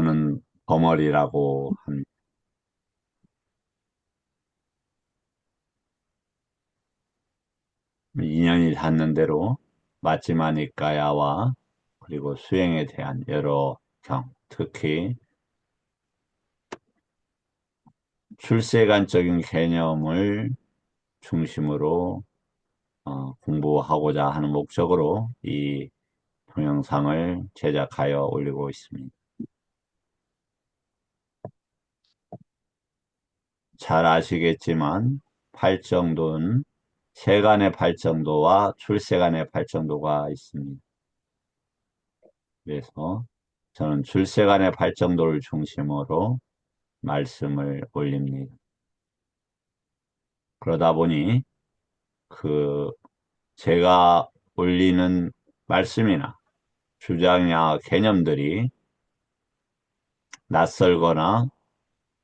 또는 버머리라고 합니다. 인연이 닿는 대로 맞지마니까야와 그리고 수행에 대한 여러 경, 특히 출세관적인 개념을 중심으로 공부하고자 하는 목적으로 이 동영상을 제작하여 올리고 있습니다. 잘 아시겠지만 팔정도는 세간의 팔정도와 출세간의 팔정도가 있습니다. 그래서 저는 출세간의 팔정도를 중심으로 말씀을 올립니다. 그러다 보니 그 제가 올리는 말씀이나 주장이나 개념들이 낯설거나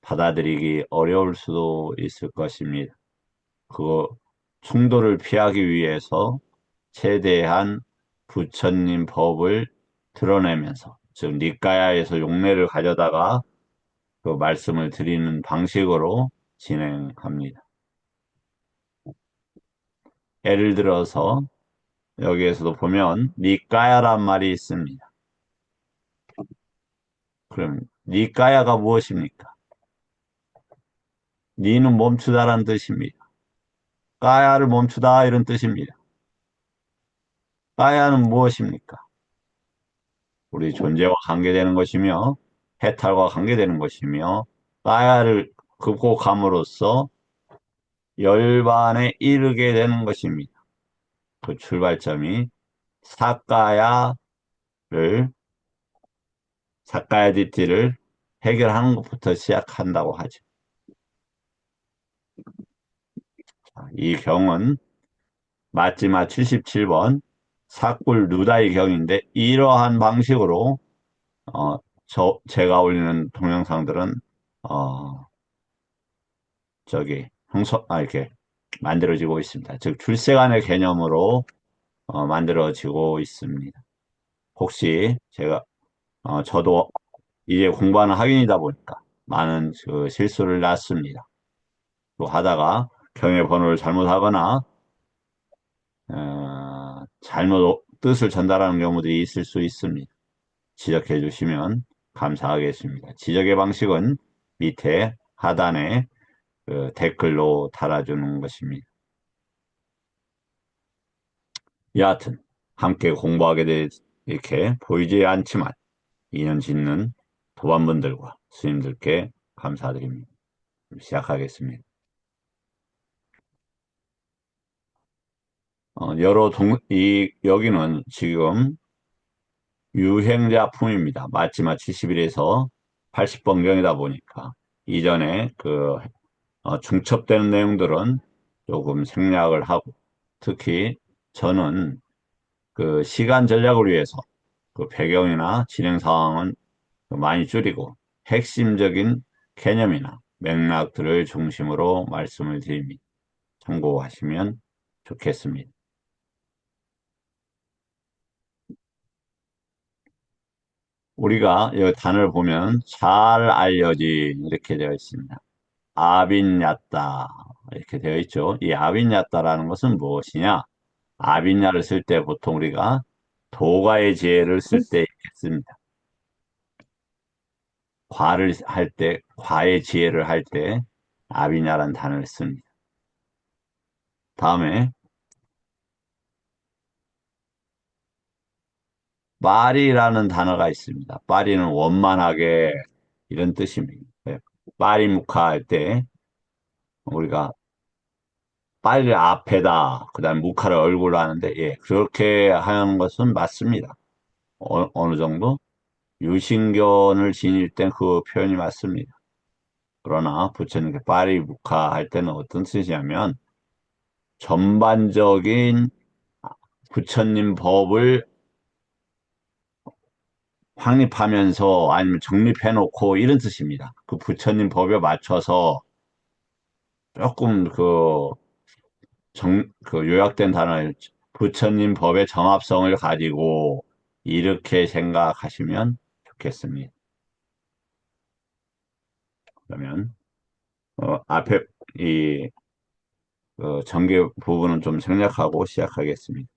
받아들이기 어려울 수도 있을 것입니다. 그 충돌을 피하기 위해서 최대한 부처님 법을 드러내면서, 즉 니까야에서 용례를 가져다가 그 말씀을 드리는 방식으로 진행합니다. 예를 들어서 여기에서도 보면 니까야란 말이 있습니다. 그럼 니까야가 무엇입니까? 니는 멈추다라는 뜻입니다. 까야를 멈추다 이런 뜻입니다. 까야는 무엇입니까? 우리 존재와 관계되는 것이며 해탈과 관계되는 것이며 까야를 극복함으로써 열반에 이르게 되는 것입니다. 그 출발점이 사까야를 사까야디티를 해결하는 것부터 시작한다고 하죠. 이 경은 마지막 77번 사꿀 누다의 경인데 이러한 방식으로 제가 올리는 동영상들은 어, 이렇게 만들어지고 있습니다. 즉 출세간의 개념으로 만들어지고 있습니다. 혹시 저도 이제 공부하는 학인이다 보니까 많은 그 실수를 났습니다. 또 하다가 경의 번호를 잘못하거나 잘못 뜻을 전달하는 경우들이 있을 수 있습니다. 지적해 주시면 감사하겠습니다. 지적의 방식은 밑에 하단에 그 댓글로 달아주는 것입니다. 여하튼 함께 공부하게 돼 이렇게 보이지 않지만 인연 짓는 도반분들과 스님들께 감사드립니다. 시작하겠습니다. 여기는 지금 유행자품입니다. 마지막 70일에서 80번경이다 보니까 이전에 중첩되는 내용들은 조금 생략을 하고 특히 저는 그 시간 전략을 위해서 그 배경이나 진행 상황은 많이 줄이고 핵심적인 개념이나 맥락들을 중심으로 말씀을 드립니다. 참고하시면 좋겠습니다. 우리가 이 단어를 보면 잘 알려진 이렇게 되어 있습니다. 아빈야따 이렇게 되어 있죠. 이 아빈야따라는 것은 무엇이냐? 아빈야를 쓸 때 보통 우리가 도가의 지혜를 쓸 때 있습니다. 과를 할 때, 과의 지혜를 할 때 아빈야라는 단어를 씁니다. 다음에 파리라는 단어가 있습니다. 파리는 원만하게 이런 뜻입니다. 파리무카 할 때 우리가 파리를 앞에다 그다음 무카를 얼굴로 하는데 예, 그렇게 하는 것은 맞습니다. 어느 정도 유신견을 지닐 땐 그 표현이 맞습니다. 그러나 부처님께 파리무카 할 때는 어떤 뜻이냐면 전반적인 부처님 법을 확립하면서 아니면 정립해놓고 이런 뜻입니다. 그 부처님 법에 맞춰서 조금 요약된 단어를 부처님 법의 정합성을 가지고 이렇게 생각하시면 좋겠습니다. 그러면 앞에 이 전개 부분은 좀 생략하고 시작하겠습니다.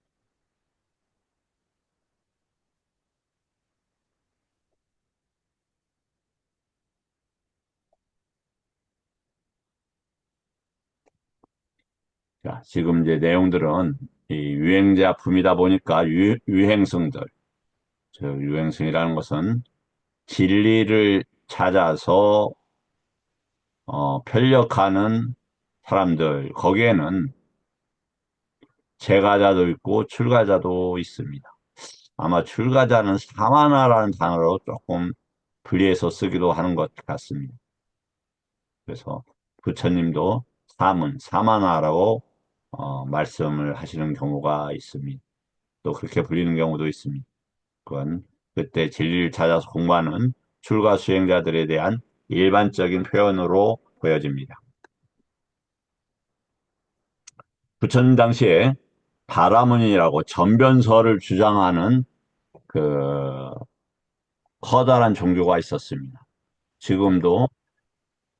자, 지금 이제 내용들은 이 유행작품이다 보니까 유행성들, 저 유행성이라는 것은 진리를 찾아서 편력하는 사람들, 거기에는 재가자도 있고 출가자도 있습니다. 아마 출가자는 사마나라는 단어로 조금 분리해서 쓰기도 하는 것 같습니다. 그래서 부처님도 사마나라고 말씀을 하시는 경우가 있습니다. 또 그렇게 불리는 경우도 있습니다. 그건 그때 진리를 찾아서 공부하는 출가 수행자들에 대한 일반적인 표현으로 보여집니다. 부처님 당시에 바라문이라고 전변설을 주장하는 그 커다란 종교가 있었습니다. 지금도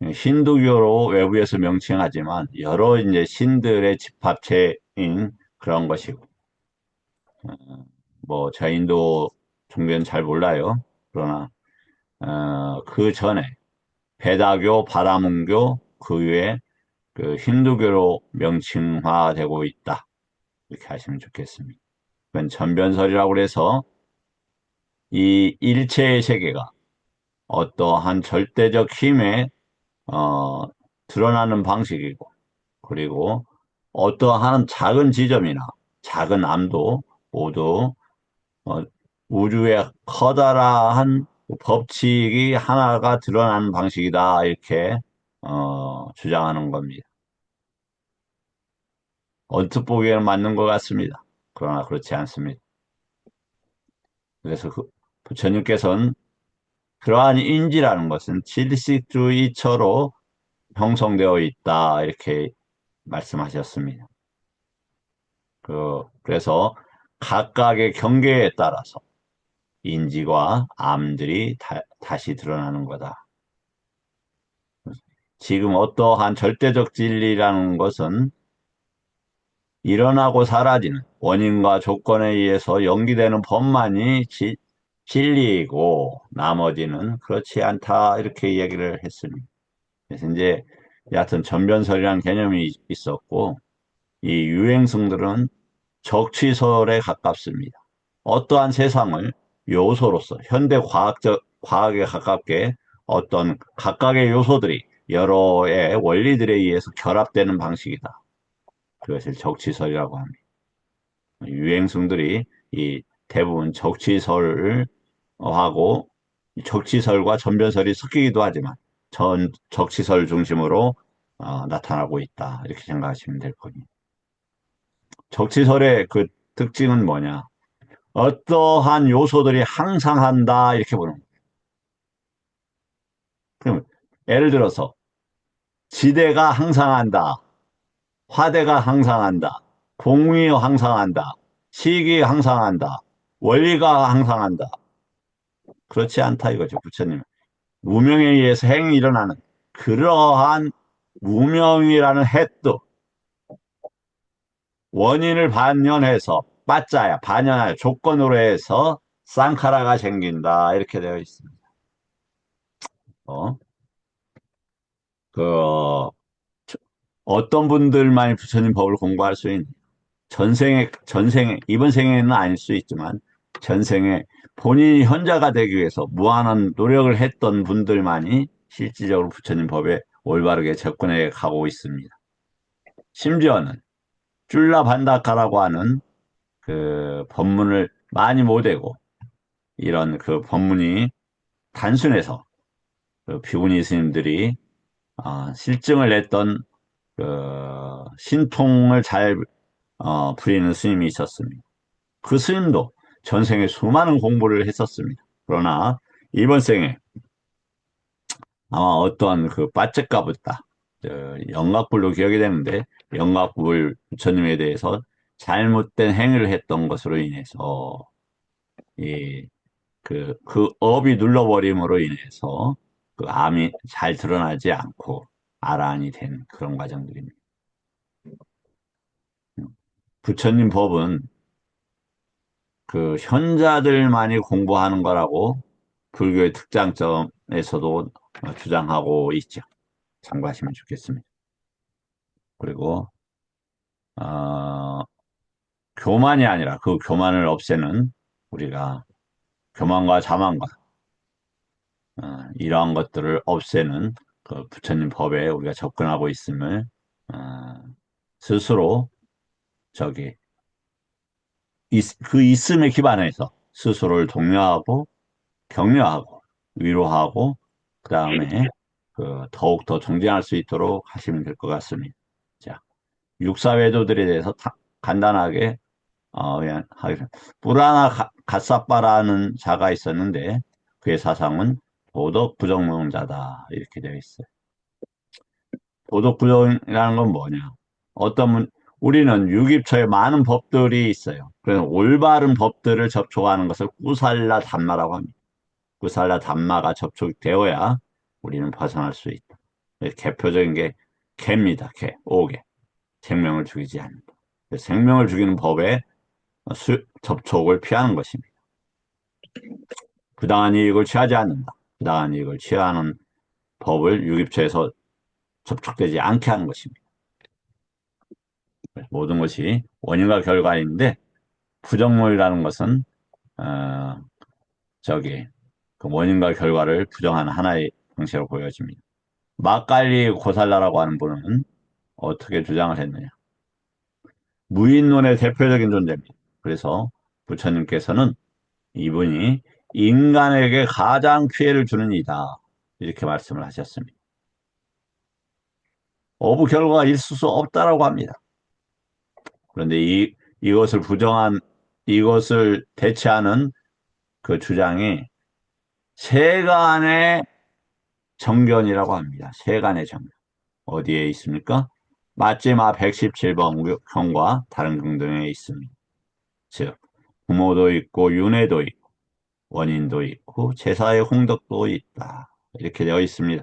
힌두교로 외부에서 명칭하지만 여러 이제 신들의 집합체인 그런 것이고, 뭐 저인도 종교는 잘 몰라요. 그러나 그 전에 베다교, 바라문교 그 외에 그 힌두교로 명칭화되고 있다. 이렇게 하시면 좋겠습니다. 그건 전변설이라고 해서 이 일체의 세계가 어떠한 절대적 힘에 어, 드러나는 방식이고, 그리고 어떠한 작은 지점이나 작은 암도 모두 어, 우주의 커다란 법칙이 하나가 드러나는 방식이다. 이렇게 주장하는 겁니다. 언뜻 보기에는 맞는 것 같습니다. 그러나 그렇지 않습니다. 그래서 부처님께서는 그러한 인지라는 것은 질식주의처로 형성되어 있다. 이렇게 말씀하셨습니다. 그래서 각각의 경계에 따라서 인지와 암들이 다시 드러나는 거다. 지금 어떠한 절대적 진리라는 것은 일어나고 사라지는 원인과 조건에 의해서 연기되는 법만이 진리이고 나머지는 그렇지 않다. 이렇게 얘기를 했습니다. 그래서 이제 여하튼 전변설이라는 개념이 있었고 이 유행성들은 적취설에 가깝습니다. 어떠한 세상을 요소로서 현대 과학에 가깝게 어떤 각각의 요소들이 여러의 원리들에 의해서 결합되는 방식이다. 그것을 적취설이라고 합니다. 유행성들이 이 대부분 적취설을 하고 적취설과 전변설이 섞이기도 하지만 적취설 중심으로 나타나고 있다. 이렇게 생각하시면 될 겁니다. 적치설의 그 특징은 뭐냐? 어떠한 요소들이 항상한다 이렇게 보는 거예요. 그럼 예를 들어서 지대가 항상한다, 화대가 항상한다, 공이 항상한다, 식이 항상한다, 원리가 항상한다. 그렇지 않다 이거죠, 부처님. 무명에 의해서 행이 일어나는 그러한 무명이라는 해도 원인을 반영해서 빠짜야 반영할 조건으로 해서 쌍카라가 생긴다 이렇게 되어 있습니다. 어? 그 어떤 분들만이 부처님 법을 공부할 수 있는 전생에 이번 생에는 아닐 수 있지만 전생에 본인이 현자가 되기 위해서 무한한 노력을 했던 분들만이 실질적으로 부처님 법에 올바르게 접근해 가고 있습니다. 심지어는 줄라 반다카라고 하는 그 법문을 많이 못외고 이런 그 법문이 단순해서 그 비구니 스님들이 실증을 냈던 그 신통을 잘 부리는 스님이 있었습니다. 그 스님도 전생에 수많은 공부를 했었습니다. 그러나 이번 생에 아마 어떠한 그 빠째까부다 영각불로 기억이 되는데 영각불 부처님에 대해서 잘못된 행위를 했던 것으로 인해서 이 그 업이 눌러버림으로 인해서 그 암이 잘 드러나지 않고 알아안이 된 그런 과정들입니다. 부처님 법은 그 현자들만이 공부하는 거라고 불교의 특장점에서도 주장하고 있죠. 참고하시면 좋겠습니다. 그리고 어, 교만이 아니라 그 교만을 없애는 우리가 교만과 자만과 이러한 것들을 없애는 그 부처님 법에 우리가 접근하고 있음을 어, 스스로 저기 그 있음에 기반해서 스스로를 독려하고 격려하고 위로하고 그 다음에 그 더욱 더 정진할 수 있도록 하시면 될 것 같습니다. 자, 육사외도들에 대해서 간단하게 그냥 하겠습니다. 뿌라나 갓사빠라는 자가 있었는데 그의 사상은 도덕 부정론자다 이렇게 되어 있어요. 도덕 부정이라는 건 뭐냐? 우리는 유깁처에 많은 법들이 있어요. 그래서 올바른 법들을 접촉하는 것을 꾸살라 담마라고 합니다. 꾸살라 담마가 접촉되어야 우리는 벗어날 수 있다. 개표적인 게 개입니다. 개, 오개. 생명을 죽이지 않는다. 생명을 죽이는 법에 접촉을 피하는 것입니다. 부당한 이익을 취하지 않는다. 부당한 이익을 취하는 법을 유깁처에서 접촉되지 않게 하는 것입니다. 모든 것이 원인과 결과인데 부정론이라는 것은 어, 저기 그 원인과 결과를 부정하는 하나의 방식으로 보여집니다. 마칼리 고살라라고 하는 분은 어떻게 주장을 했느냐? 무인론의 대표적인 존재입니다. 그래서 부처님께서는 이분이 인간에게 가장 피해를 주는 이다. 이렇게 말씀을 하셨습니다. 어부 결과가 있을 수 없다라고 합니다. 그런데 이것을 대체하는 그 주장이 세간의 정견이라고 합니다. 세간의 정견. 어디에 있습니까? 마지막 117번 경과 다른 경등에 있습니다. 즉, 부모도 있고 윤회도 있고 원인도 있고 제사의 홍덕도 있다. 이렇게 되어 있습니다.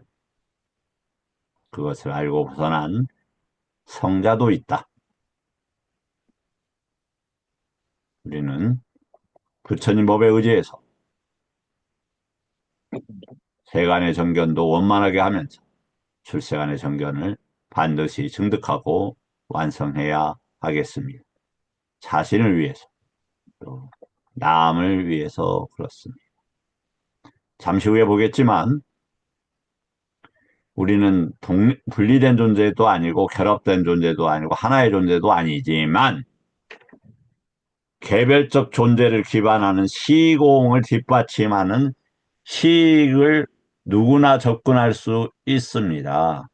그것을 알고 벗어난 성자도 있다. 우리는 부처님 법에 의지해서 세간의 정견도 원만하게 하면서 출세간의 정견을 반드시 증득하고 완성해야 하겠습니다. 자신을 위해서, 또 남을 위해서 그렇습니다. 잠시 후에 보겠지만 우리는 분리된 존재도 아니고 결합된 존재도 아니고 하나의 존재도 아니지만 개별적 존재를 기반하는 시공을 뒷받침하는 시익을 누구나 접근할 수 있습니다.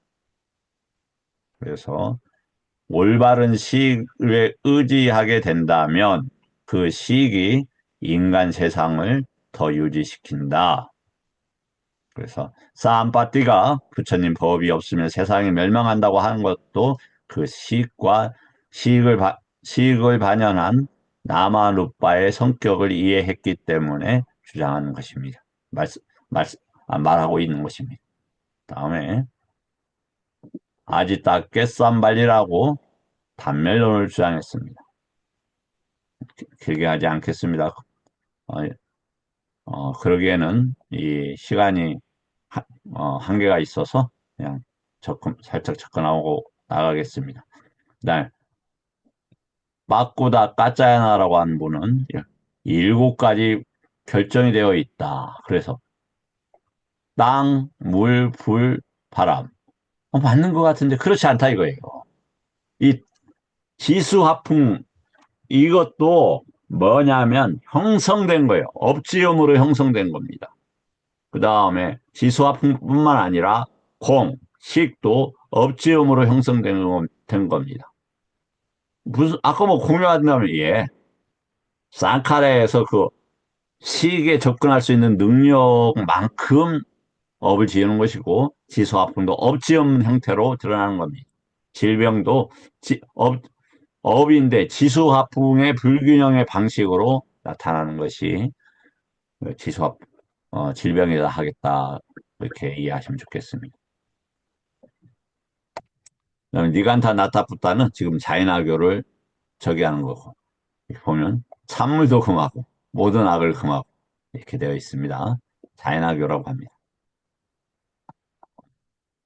그래서 올바른 시익을 의지하게 된다면 그 시익이 인간 세상을 더 유지시킨다. 그래서 사암파티가 부처님 법이 없으면 세상이 멸망한다고 하는 것도 그 시익을 반영한 나마루빠의 성격을 이해했기 때문에 주장하는 것입니다. 말하고 있는 것입니다. 다음에 아지타 꿰쌈발리라고 단멸론을 주장했습니다. 길게 하지 않겠습니다. 그러기에는 이 시간이 한계가 있어서 그냥 살짝 접근하고 나가겠습니다. 그다음에 마꾸다 까짜야나라고 하는 분은 7가지 결정이 되어 있다. 그래서 땅, 물, 불, 바람. 맞는 것 같은데 그렇지 않다 이거예요. 이 지수화풍 이것도 뭐냐면 형성된 거예요. 업지음으로 형성된 겁니다. 그 다음에 지수화풍뿐만 아니라 공, 식도 업지음으로 형성된 겁니다. 무슨 아까 뭐 공유한다면 예, 쌍카레에서 그 식에 접근할 수 있는 능력만큼 업을 지으는 것이고 지수화풍도 업지음 형태로 드러나는 겁니다. 질병도 업인데 지수화풍의 불균형의 방식으로 나타나는 것이 지수화 질병이라 하겠다. 이렇게 이해하시면 좋겠습니다. 그다음에 니간타 나타푸타는 지금 자인하교를 저기 하는 거고, 이렇게 보면 찬물도 금하고 모든 악을 금하고 이렇게 되어 있습니다. 자인하교라고 합니다.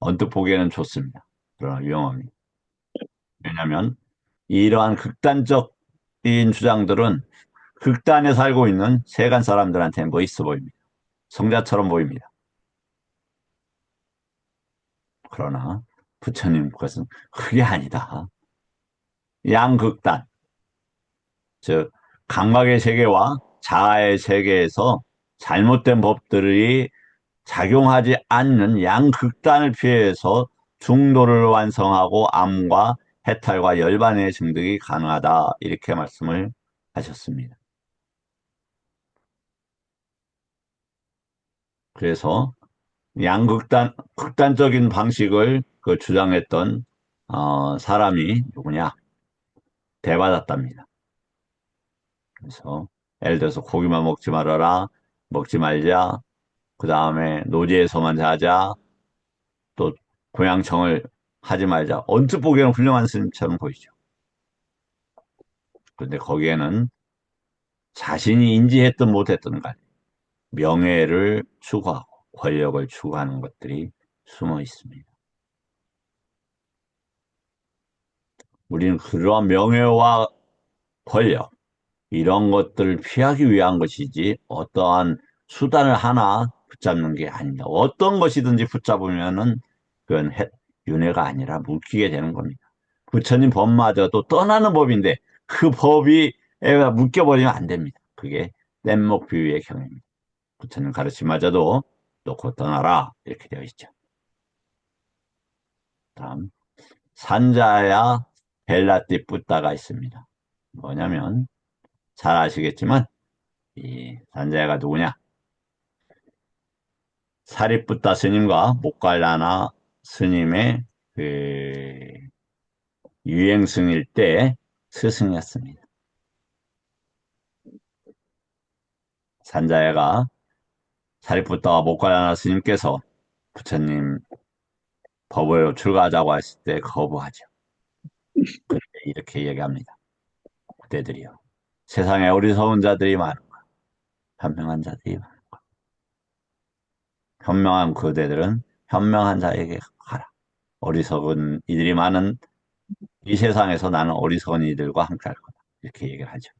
언뜻 보기에는 좋습니다. 그러나 위험합니다. 왜냐하면 이러한 극단적인 주장들은 극단에 살고 있는 세간 사람들한테는 멋있어 보입니다. 성자처럼 보입니다. 그러나 부처님 것은 그게 아니다. 양극단, 즉 감각의 세계와 자아의 세계에서 잘못된 법들이 작용하지 않는 양극단을 피해서 중도를 완성하고 암과 해탈과 열반의 증득이 가능하다. 이렇게 말씀을 하셨습니다. 그래서 극단적인 방식을 그 주장했던 사람이 누구냐? 대받았답니다. 그래서 예를 들어서 고기만 먹지 말아라, 먹지 말자, 그 다음에 노지에서만 자자, 또 고향청을 하지 말자. 언뜻 보기에는 훌륭한 스님처럼 보이죠. 그런데 거기에는 자신이 인지했든 못했든 간에 명예를 추구하고 권력을 추구하는 것들이 숨어 있습니다. 우리는 그러한 명예와 권력, 이런 것들을 피하기 위한 것이지 어떠한 수단을 하나 붙잡는 게 아닙니다. 어떤 것이든지 붙잡으면은 그건 윤회가 아니라 묶이게 되는 겁니다. 부처님 법마저도 떠나는 법인데 그 법이 애가 묶여버리면 안 됩니다. 그게 뗏목 비유의 경입니다. 부처님 가르침마저도 놓고 떠나라 이렇게 되어 있죠. 다음 산자야 벨라띠 뿌따가 있습니다. 뭐냐면 잘 아시겠지만 이 산자야가 누구냐? 사리뿌따 스님과 모갈라나 스님의 그 유행승일 때 스승이었습니다. 산자야가 사리뿌따와 모갈라나 스님께서 부처님 법을 출가하자고 했을 때 거부하죠. 그때 이렇게 얘기합니다. 그때들이요. 세상에 어리석은 자들이 많고 현명한 자들이 많고 현명한 그대들은 현명한 자에게 가라. 어리석은 이들이 많은 이 세상에서 나는 어리석은 이들과 함께 할 거다. 이렇게 얘기를 하죠.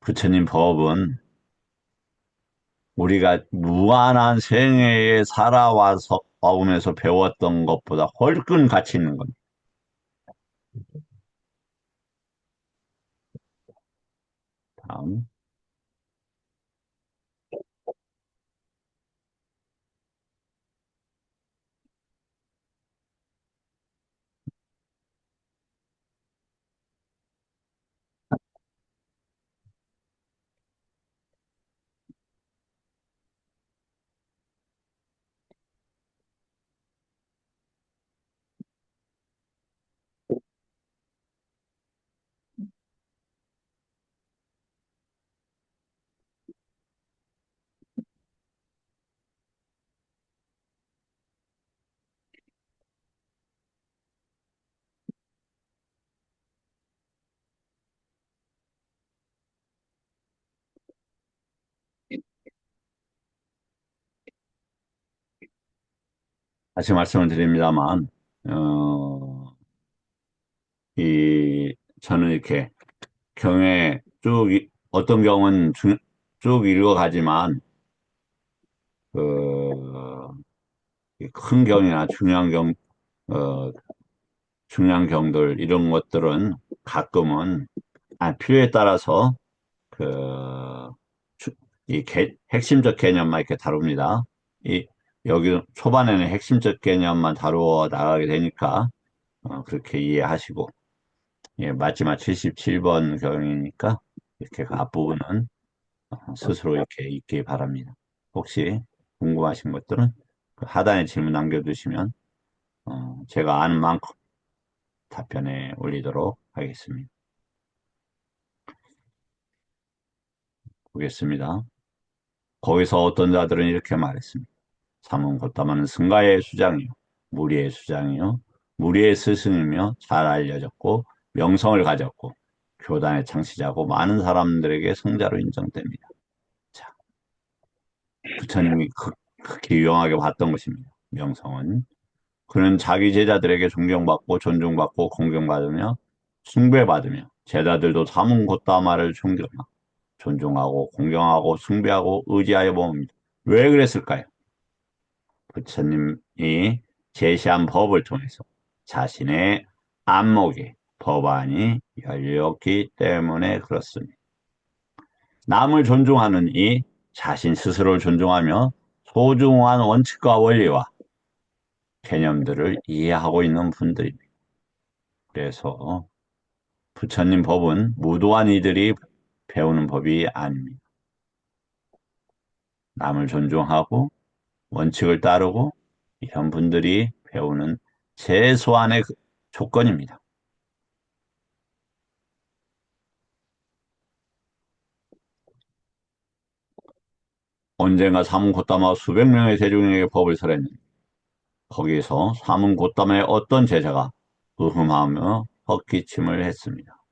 부처님 법은 우리가 무한한 생애에 살아와서 와오면서 배웠던 것보다 훨씬 가치 있는 겁니다. 다음. 다시 말씀을 드립니다만, 저는 이렇게 경에 어떤 경우는 쭉 읽어가지만, 그, 큰 경이나 어, 중요한 경들, 이런 것들은 가끔은, 필요에 따라서, 그, 주- 핵심적 개념만 이렇게 다룹니다. 이, 여기 초반에는 핵심적 개념만 다루어 나가게 되니까, 그렇게 이해하시고, 예, 마지막 77번 경이니까, 이렇게 그 앞부분은 스스로 이렇게 읽기 바랍니다. 혹시 궁금하신 것들은 그 하단에 질문 남겨두시면 제가 아는 만큼 답변해 올리도록 하겠습니다. 보겠습니다. 거기서 어떤 자들은 이렇게 말했습니다. 삼은 곧다마는 승가의 수장이요, 무리의 수장이요, 무리의 스승이며 잘 알려졌고 명성을 가졌고 교단의 창시자고 많은 사람들에게 성자로 인정됩니다. 자, 부처님이 극히 유용하게 봤던 것입니다. 명성은 그는 자기 제자들에게 존경받고 존중받고 공경받으며 숭배받으며 제자들도 삼은 곧다마를 존경하고 존중하고 공경하고 숭배하고 의지하여 봅니다. 왜 그랬을까요? 부처님이 제시한 법을 통해서 자신의 안목에 법안이 열렸기 때문에 그렇습니다. 남을 존중하는 이 자신 스스로를 존중하며 소중한 원칙과 원리와 개념들을 이해하고 있는 분들입니다. 그래서 부처님 법은 무도한 이들이 배우는 법이 아닙니다. 남을 존중하고 원칙을 따르고 이런 분들이 배우는 최소한의 조건입니다. 언젠가 사문 곧다마 수백 명의 대중에게 법을 설했는데 거기에서 사문 곧다마의 어떤 제자가 의흠하며 헛기침을 했습니다.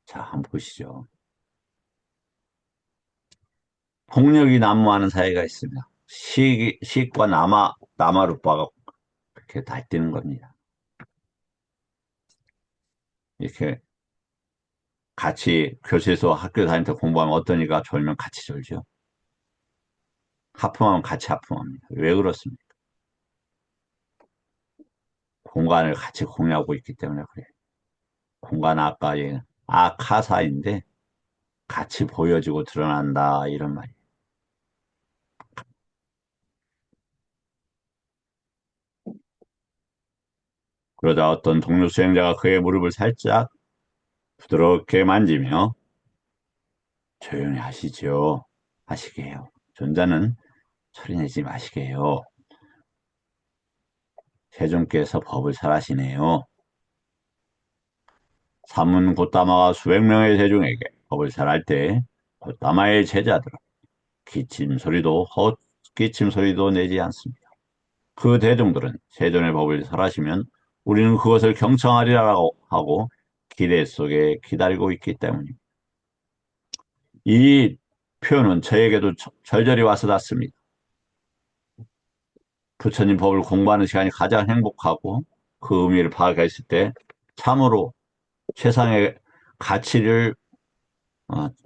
자, 한번 보시죠. 폭력이 난무하는 사이가 있습니다. 식과 남아루빠가 그렇게 달뛰는 겁니다. 이렇게 같이 교실에서 학교 다닐 때 공부하면 어떤 이가 졸면 같이 졸죠. 하품하면 같이 하품합니다. 왜 그렇습니까? 공간을 같이 공유하고 있기 때문에 그래요. 공간 아까의 아카사인데 같이 보여지고 드러난다 이런 말이에요. 그러자 어떤 동료 수행자가 그의 무릎을 살짝 부드럽게 만지며 조용히 하시죠. 하시게 해요. 존자는 소리 내지 마시게 해요. 세존께서 법을 설하시네요. 사문 곧다마가 수백 명의 대중에게 법을 설할 때 곧다마의 제자들은 기침 소리도 헛기침 소리도 내지 않습니다. 그 대중들은 세존의 법을 설하시면 우리는 그것을 경청하리라고 하고 기대 속에 기다리고 있기 때문입니다. 이 표현은 저에게도 절절히 와서 닿습니다. 부처님 법을 공부하는 시간이 가장 행복하고 그 의미를 파악했을 때 참으로 세상의 가치를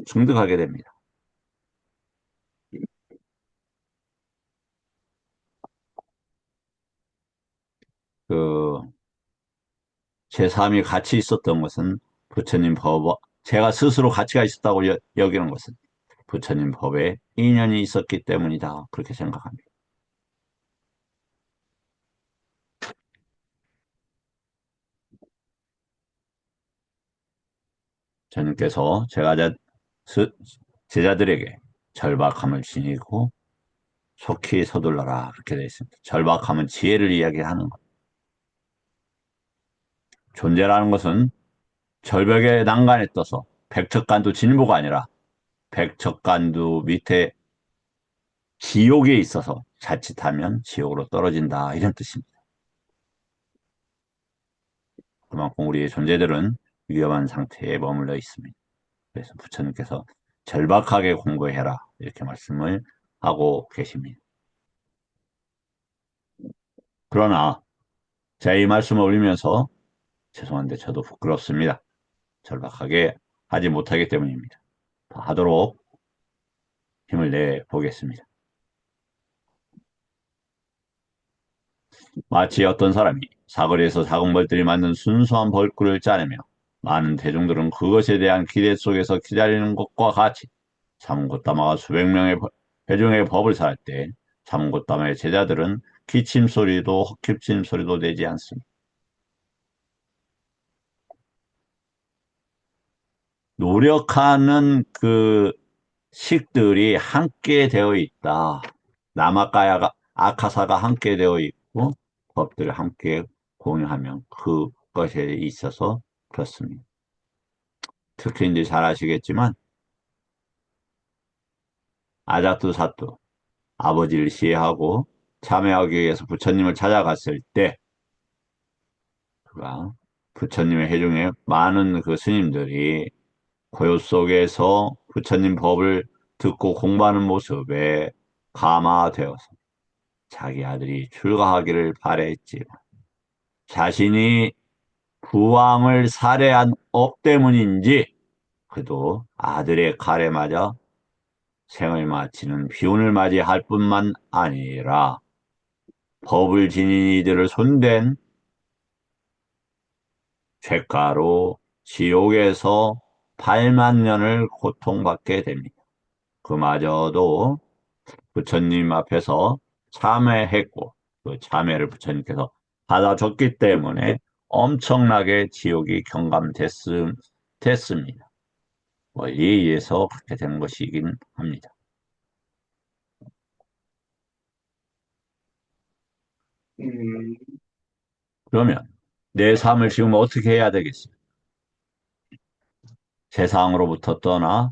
증득하게 됩니다. 그 제3이 가치 있었던 것은 부처님 제가 스스로 가치가 있었다고 여기는 것은 부처님 법에 인연이 있었기 때문이다. 그렇게 생각합니다. 주님께서 스- 제자들에게 절박함을 지니고 속히 서둘러라 그렇게 되어 있습니다. 절박함은 지혜를 이야기하는 것. 존재라는 것은 절벽의 난간에 떠서 백척간도 진보가 아니라 백척간도 밑에 지옥에 있어서 자칫하면 지옥으로 떨어진다 이런 뜻입니다. 그만큼 우리의 존재들은 위험한 상태에 머물러 있습니다. 그래서 부처님께서 절박하게 공부해라 이렇게 말씀을 하고 계십니다. 그러나 제가 이 말씀을 올리면서 죄송한데 저도 부끄럽습니다. 절박하게 하지 못하기 때문입니다. 더 하도록 힘을 내 보겠습니다. 마치 어떤 사람이 사거리에서 작은 벌들이 만든 순수한 벌꿀을 짜내며 많은 대중들은 그것에 대한 기대 속에서 기다리는 것과 같이 삼곶다마가 수백 명의 회중의 법을 살할 때 삼곶다마의 제자들은 기침 소리도 헛기침 소리도 내지 않습니다. 노력하는 그 식들이 함께 되어 있다. 남아까야가 아카사가 함께 되어 있고 법들을 함께 공유하면 그것에 있어서 그렇습니다. 특히 이제 잘 아시겠지만 아자뚜사뚜, 아버지를 시해하고 참회하기 위해서 부처님을 찾아갔을 때, 그가 부처님의 회중에 많은 그 스님들이 고요 속에서 부처님 법을 듣고 공부하는 모습에 감화되어서 자기 아들이 출가하기를 바랬지만 자신이 부왕을 살해한 업 때문인지 그도 아들의 칼에 맞아 생을 마치는 비운을 맞이할 뿐만 아니라 법을 지닌 이들을 손댄 죄가로 지옥에서 8만 년을 고통받게 됩니다. 그마저도 부처님 앞에서 참회했고 그 참회를 부처님께서 받아줬기 때문에 엄청나게 지옥이 됐습니다. 원리에 의해서 그렇게 되는 것이긴 합니다. 음, 그러면 내 삶을 지금 어떻게 해야 되겠습니까? 세상으로부터 떠나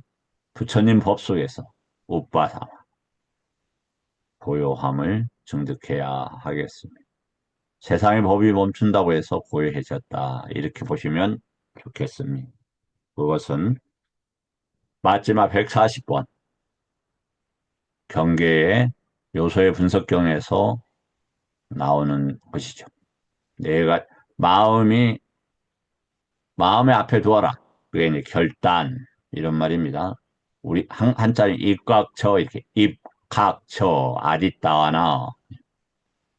부처님 법 속에서 우빠사마, 고요함을 증득해야 하겠습니다. 세상의 법이 멈춘다고 해서 고요해졌다. 이렇게 보시면 좋겠습니다. 그것은 마지막 140번 경계의 요소의 분석경에서 나오는 것이죠. 내가 마음이 마음의 앞에 두어라. 그게 이제 결단 이런 말입니다. 우리 한자는 입각처 이렇게 입각처 아디따나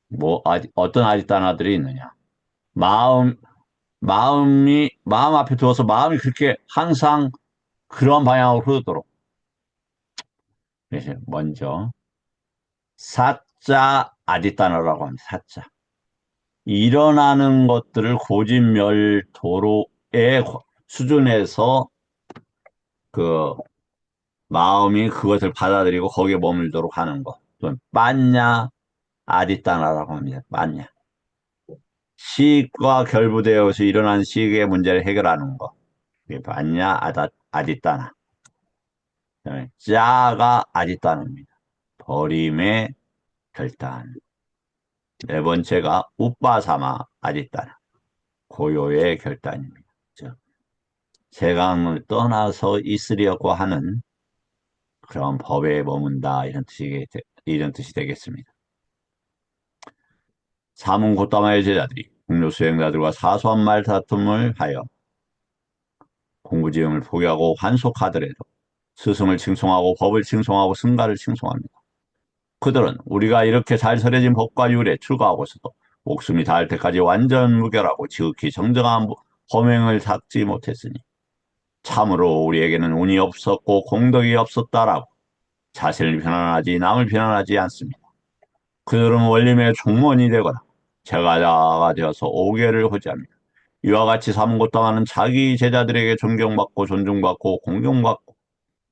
뭐 어떤 아디따나들이 있느냐. 마음 마음 앞에 두어서 마음이 그렇게 항상 그런 방향으로 흐르도록. 그래서 먼저 사자 아디따나라고 합니다. 사자. 일어나는 것들을 고진멸도로의 수준에서 그 마음이 그것을 받아들이고 거기에 머물도록 하는 것. 또는 빠냐 아디따나라고 합니다. 빠냐. 시익과 결부되어서 일어난 시익의 문제를 해결하는 것. 그게 빠냐 아디따나. 그다음에 짜가 아디따나입니다. 버림의 결단. 네 번째가 우빠사마 아디따나. 고요의 결단입니다. 즉, 세상을 떠나서 있으려고 하는 그런 법에 머문다 이런 뜻이 되겠습니다. 사문 고따마의 제자들이 국료 수행자들과 사소한 말다툼을 하여 공부지음을 포기하고 환속하더라도 스승을 칭송하고 법을 칭송하고 승가를 칭송합니다. 그들은 우리가 이렇게 살설해진 법과 율에 출가하고서도 목숨이 닿을 때까지 완전 무결하고 지극히 정정한 범행을 닦지 못했으니 참으로 우리에게는 운이 없었고 공덕이 없었다라고 자신을 비난하지 남을 비난하지 않습니다. 그들은 원림의 총무원이 되거나 제가자가 되어서 오계를 호지합니다. 이와 같이 삼고땅하는 자기 제자들에게 존경받고 존중받고 공경받고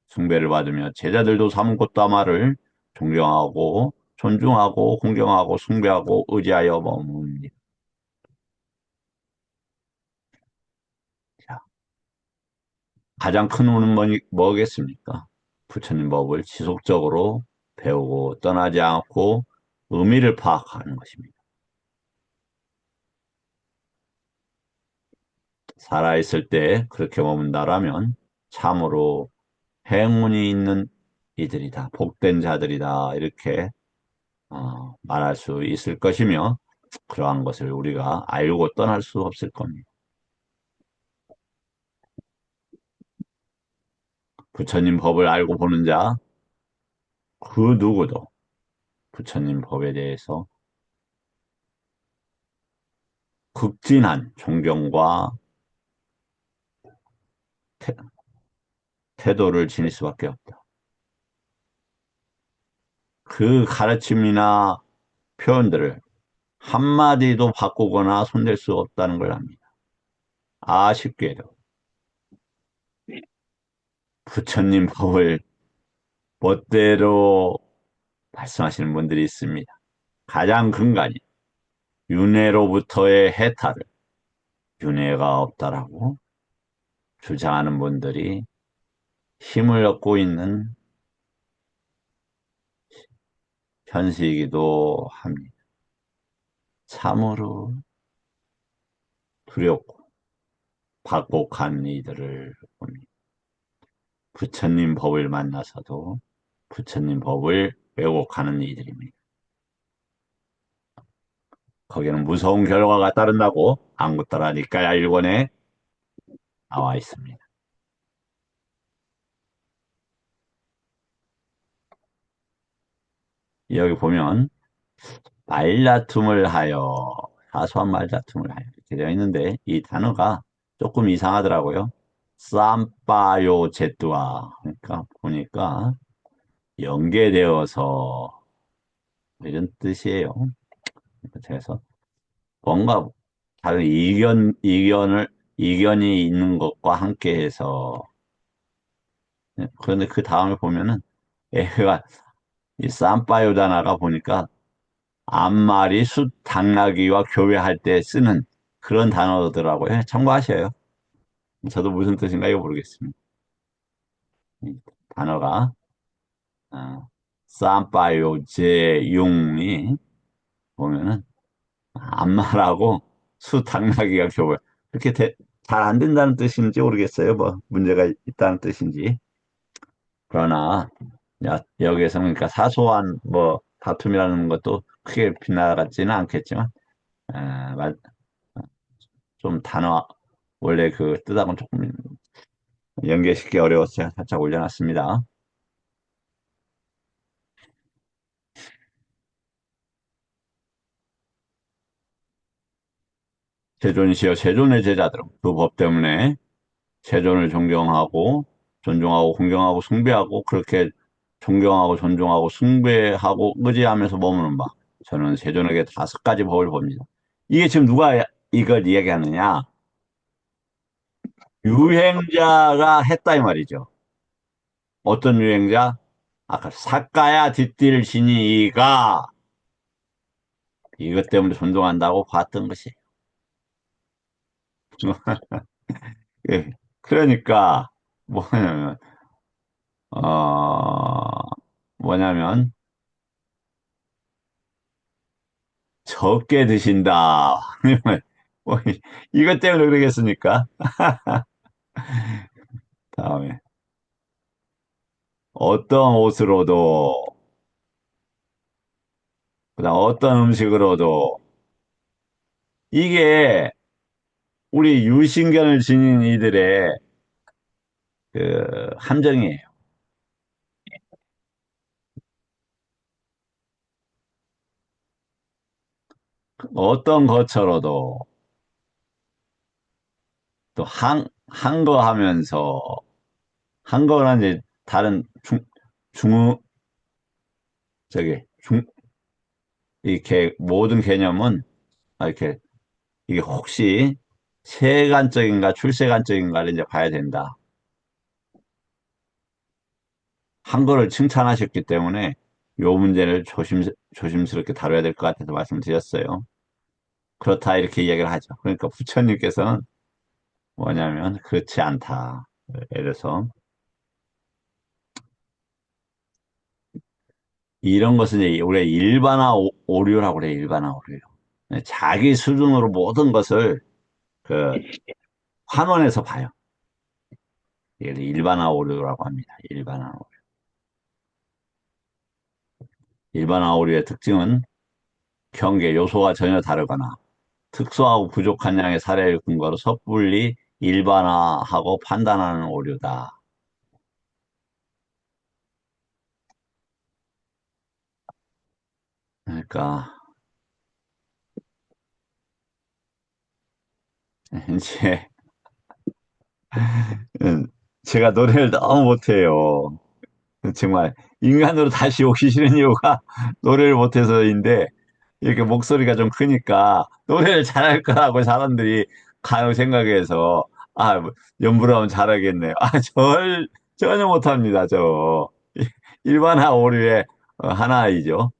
숭배를 받으며 제자들도 삼고따마를 존경하고 존중하고 공경하고 숭배하고 의지하여 머뭅니다. 자, 가장 큰 운은 뭐겠습니까? 부처님 법을 지속적으로 배우고 떠나지 않고 의미를 파악하는 것입니다. 살아있을 때 그렇게 머문다라면 참으로 행운이 있는 이들이다, 복된 자들이다, 이렇게 말할 수 있을 것이며, 그러한 것을 우리가 알고 떠날 수 없을 겁니다. 부처님 법을 알고 보는 자, 그 누구도 부처님 법에 대해서 극진한 존경과 태, 태도를 지닐 수밖에 없다. 그 가르침이나 표현들을 한마디도 바꾸거나 손댈 수 없다는 걸 압니다. 아쉽게도 부처님 법을 멋대로 말씀하시는 분들이 있습니다. 가장 근간이 윤회로부터의 해탈을 윤회가 없다라고 주장하는 분들이 힘을 얻고 있는 현시이기도 합니다. 참으로 두렵고 박복한 이들을 봅니다. 부처님 법을 만나서도 부처님 법을 왜곡하는 이들입니다. 거기는 무서운 결과가 따른다고 안구따라니까야 일권에 나와 있습니다. 여기 보면 말다툼을 하여 사소한 말다툼을 하여 이렇게 되어 있는데 이 단어가 조금 이상하더라고요. 쌈바요 제뚜아 그러니까 보니까 연계되어서 이런 뜻이에요. 그래서 뭔가 다른 이견이 있는 것과 함께해서 그런데 그 다음에 보면은 애가 이 쌈바요다나가 보니까 앞말이 숫 당나귀와 교배할 때 쓰는 그런 단어더라고요. 참고하셔요. 저도 무슨 뜻인가 이거 모르겠습니다. 이 단어가 쌈바요 제용이 보면은 앞말하고 수 당나귀가 교배 그렇게 잘 안 된다는 뜻인지 모르겠어요. 뭐 문제가 있다는 뜻인지. 그러나 여기에서는 그러니까 사소한 뭐 다툼이라는 것도 크게 빗나갔지는 않겠지만 아, 좀 단어 원래 그 뜻하고는 조금 연계시키기 어려워서 제가 살짝 올려놨습니다. 세존이시여 세존의 제자들은 그 법 때문에 세존을 존경하고 존중하고 공경하고 숭배하고 그렇게 존경하고 존중하고 숭배하고 의지하면서 머무는 바 저는 세존에게 5가지 법을 봅니다. 이게 지금 누가 이걸 이야기하느냐? 유행자가 했다 이 말이죠. 어떤 유행자? 아까 사까야 뒷뜰 지니가 이것 때문에 존중한다고 봤던 것이. 예. 그러니까 뭐냐면 뭐냐면 적게 드신다. 뭐, 이것 때문에 그러겠습니까? 다음에 어떤 옷으로도 그다음 어떤 음식으로도 이게 우리 유신견을 지닌 이들의 그 함정이에요. 어떤 것처로도 또 한 거 하면서 한 거는 이제 다른 중, 저기 이렇게 모든 개념은 이렇게 이게 혹시 세간적인가 출세간적인가를 이제 봐야 된다. 한 거를 칭찬하셨기 때문에 요 문제를 조심스럽게 다뤄야 될 것 같아서 말씀드렸어요. 그렇다 이렇게 이야기를 하죠. 그러니까 부처님께서는 뭐냐면 그렇지 않다. 예를 들어서 이런 것은 이제 우리가 일반화 오류라고 그래요. 일반화 오류. 자기 수준으로 모든 것을 그 환원해서 봐요. 이걸 일반화 오류라고 합니다. 일반화 오류. 일반화 오류의 특징은 경계 요소가 전혀 다르거나 특수하고 부족한 양의 사례를 근거로 섣불리 일반화하고 판단하는 오류다. 그러니까 이제 제가 노래를 너무 못해요. 정말 인간으로 다시 오기 싫은 이유가 노래를 못해서인데 이렇게 목소리가 좀 크니까 노래를 잘할 거라고 사람들이 가요 생각해서 뭐 연주하면 잘하겠네요. 전혀 못합니다. 저 일반화 오류의 하나이죠.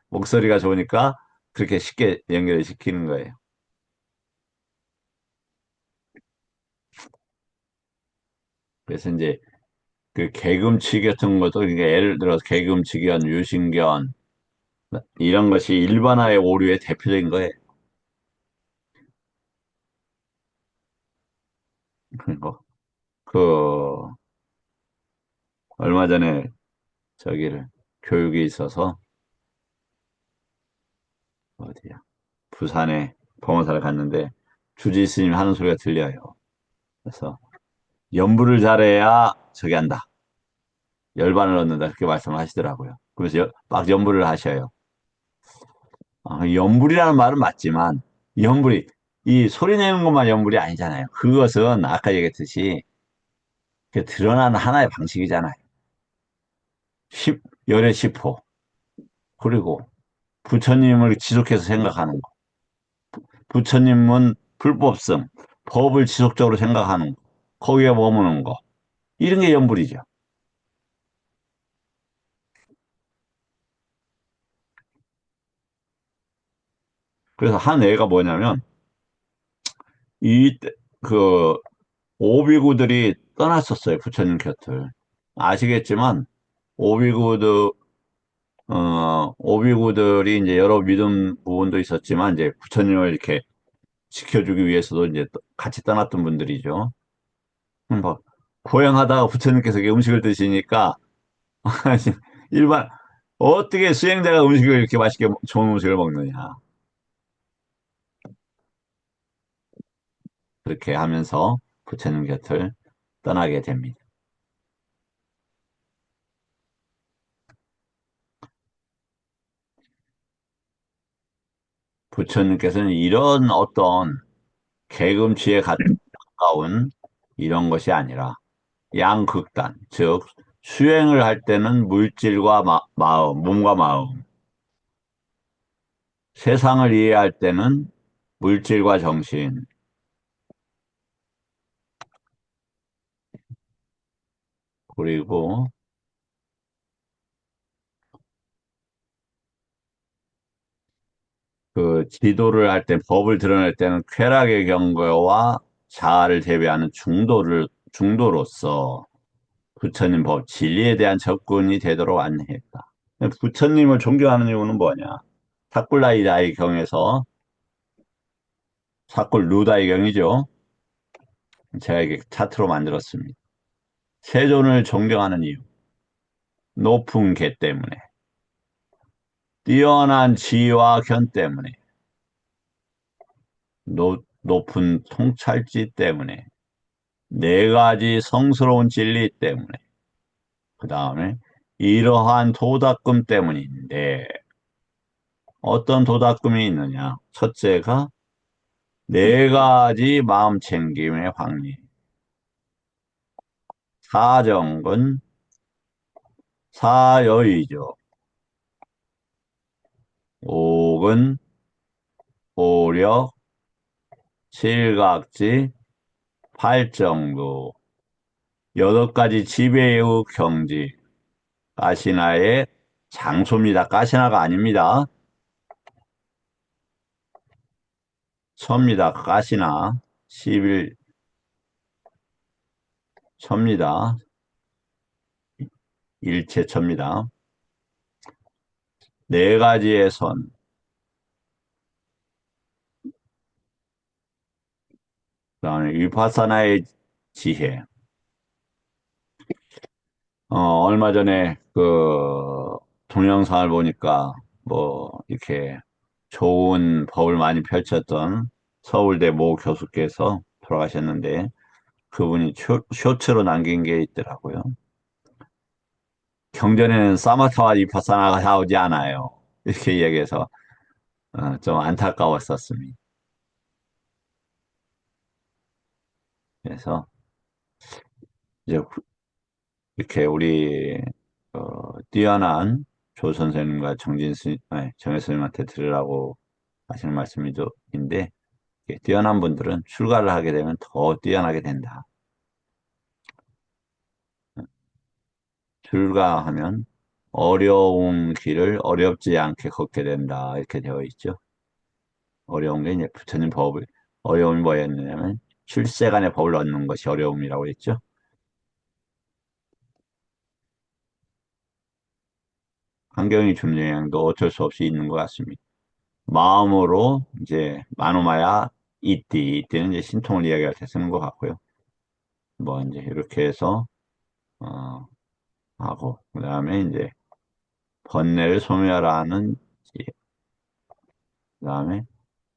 목소리가 좋으니까 그렇게 쉽게 연결을 시키는 거예요. 그래서 이제 그 개금치 같은 것도 그러니까 예를 들어서 개금치견, 유신견 이런 것이 일반화의 오류의 대표적인 거예요. 그리고 그 얼마 전에 저기를 교육이 있어서 어디야? 부산에 봉사를 갔는데 주지 스님 하는 소리가 들려요. 그래서 연부를 잘해야 저기 한다. 열반을 얻는다. 그렇게 말씀을 하시더라고요. 그래서 막 연부를 하셔요. 연불이라는 말은 맞지만 연불이 이 소리 내는 것만 연불이 아니잖아요. 그것은 아까 얘기했듯이 그 드러나는 하나의 방식이잖아요. 10, 열의 10호. 그리고 부처님을 지속해서 생각하는 거. 부처님은 불법성, 법을 지속적으로 생각하는 거. 거기에 머무는 거. 이런 게 연불이죠. 그래서 한 애가 뭐냐면 이 그 오비구들이 떠났었어요. 부처님 곁을. 아시겠지만 오비구들 오비구들이 이제 여러 믿음 부분도 있었지만, 이제 부처님을 이렇게 지켜주기 위해서도 이제 같이 떠났던 분들이죠. 뭐, 고행하다가 부처님께서 이렇게 음식을 드시니까, 일반, 어떻게 수행자가 음식을 이렇게 맛있게, 좋은 음식을 먹느냐. 그렇게 하면서 부처님 곁을 떠나게 됩니다. 부처님께서는 이런 어떤 개금치에 가까운 이런 것이 아니라, 양극단, 즉 수행을 할 때는 물질과 마음, 몸과 마음, 세상을 이해할 때는 물질과 정신, 그리고 그 지도를 할 때, 법을 드러낼 때는 쾌락의 경거와 자아를 대비하는 중도로서 부처님 법, 진리에 대한 접근이 되도록 안내했다. 부처님을 존경하는 이유는 뭐냐? 사꿀라이다의 경에서, 사꿀 루다의 경이죠. 제가 이게 차트로 만들었습니다. 세존을 존경하는 이유. 높은 계 때문에. 뛰어난 지와 견 때문에. 높은 통찰지 때문에. 네 가지 성스러운 진리 때문에. 그 다음에 이러한 도닦음 때문인데, 어떤 도닦음이 있느냐? 첫째가 네 가지 마음 챙김의 확리. 사정은 사여의죠. 옥은 오력, 칠각지, 팔정도. 여덟 가지 지배의 경지. 가시나의 장소입니다. 가시나가 아닙니다. 처입니다. 가시나. 11, 처입니다. 일체처입니다. 네 가지의 선. 그다음에 위파사나의 지혜. 얼마 전에 그 동영상을 보니까 뭐 이렇게 좋은 법을 많이 펼쳤던 서울대 모 교수께서 돌아가셨는데, 그분이 쇼츠로 남긴 게 있더라고요. 경전에는 사마타와 위파사나가 나오지 않아요. 이렇게 이야기해서 좀 안타까웠었습니다. 그래서 이제 이렇게 우리 뛰어난 조 선생님과 정혜 스님한테 들으라고 하시는 말씀인데, 이렇게 뛰어난 분들은 출가를 하게 되면 더 뛰어나게 된다. 출가하면 어려운 길을 어렵지 않게 걷게 된다. 이렇게 되어 있죠. 어려운 게 이제 부처님 법을, 어려움이 뭐였냐면 출세간의 법을 얻는 것이 어려움이라고 했죠. 환경이 주는 영향도 어쩔 수 없이 있는 것 같습니다. 마음으로 이제 마노마야 이띠는 이제 신통을 이야기할 때 쓰는 것 같고요. 뭐 이제 이렇게 해서 어, 하고 그다음에 이제 번뇌를 소멸하는 그다음에